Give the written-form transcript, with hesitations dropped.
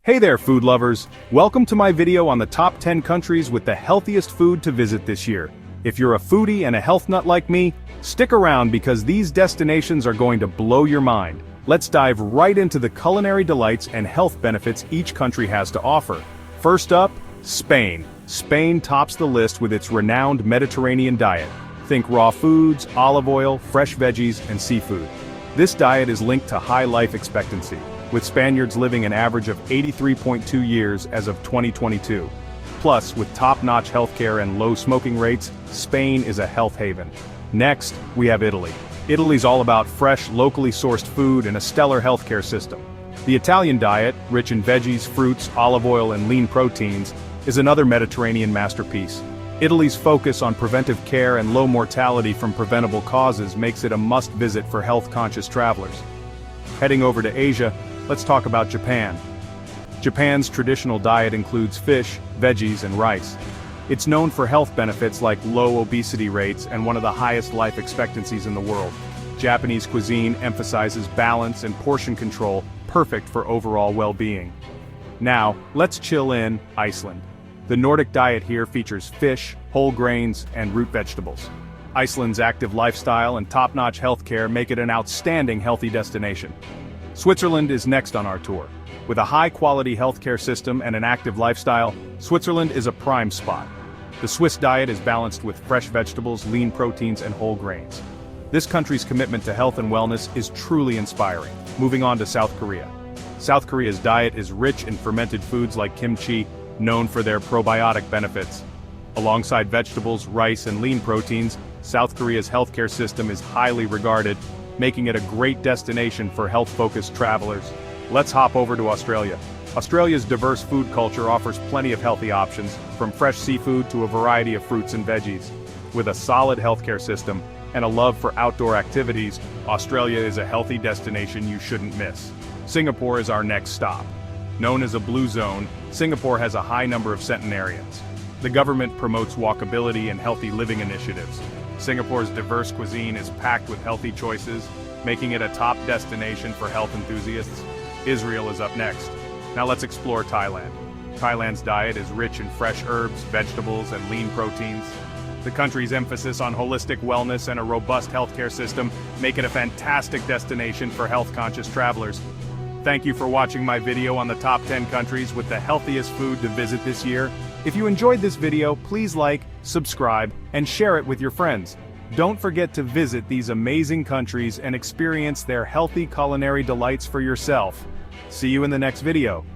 Hey there, food lovers! Welcome to my video on the top 10 countries with the healthiest food to visit this year. If you're a foodie and a health nut like me, stick around because these destinations are going to blow your mind. Let's dive right into the culinary delights and health benefits each country has to offer. First up, Spain. Spain tops the list with its renowned Mediterranean diet. Think raw foods, olive oil, fresh veggies, and seafood. This diet is linked to high life expectancy, with Spaniards living an average of 83.2 years as of 2022. Plus, with top-notch healthcare and low smoking rates, Spain is a health haven. Next, we have Italy. Italy's all about fresh, locally sourced food and a stellar healthcare system. The Italian diet, rich in veggies, fruits, olive oil, and lean proteins, is another Mediterranean masterpiece. Italy's focus on preventive care and low mortality from preventable causes makes it a must-visit for health-conscious travelers. Heading over to Asia, let's talk about Japan. Japan's traditional diet includes fish, veggies, and rice. It's known for health benefits like low obesity rates and one of the highest life expectancies in the world. Japanese cuisine emphasizes balance and portion control, perfect for overall well-being. Now, let's chill in Iceland. The Nordic diet here features fish, whole grains, and root vegetables. Iceland's active lifestyle and top-notch healthcare make it an outstanding healthy destination. Switzerland is next on our tour. With a high-quality healthcare system and an active lifestyle, Switzerland is a prime spot. The Swiss diet is balanced with fresh vegetables, lean proteins, and whole grains. This country's commitment to health and wellness is truly inspiring. Moving on to South Korea. South Korea's diet is rich in fermented foods like kimchi, known for their probiotic benefits. Alongside vegetables, rice, and lean proteins, South Korea's healthcare system is highly regarded, making it a great destination for health-focused travelers. Let's hop over to Australia. Australia's diverse food culture offers plenty of healthy options, from fresh seafood to a variety of fruits and veggies. With a solid healthcare system and a love for outdoor activities, Australia is a healthy destination you shouldn't miss. Singapore is our next stop. Known as a blue zone, Singapore has a high number of centenarians. The government promotes walkability and healthy living initiatives. Singapore's diverse cuisine is packed with healthy choices, making it a top destination for health enthusiasts. Israel is up next. Now let's explore Thailand. Thailand's diet is rich in fresh herbs, vegetables, and lean proteins. The country's emphasis on holistic wellness and a robust healthcare system make it a fantastic destination for health-conscious travelers. Thank you for watching my video on the top 10 countries with the healthiest food to visit this year. If you enjoyed this video, please like, subscribe, and share it with your friends. Don't forget to visit these amazing countries and experience their healthy culinary delights for yourself. See you in the next video.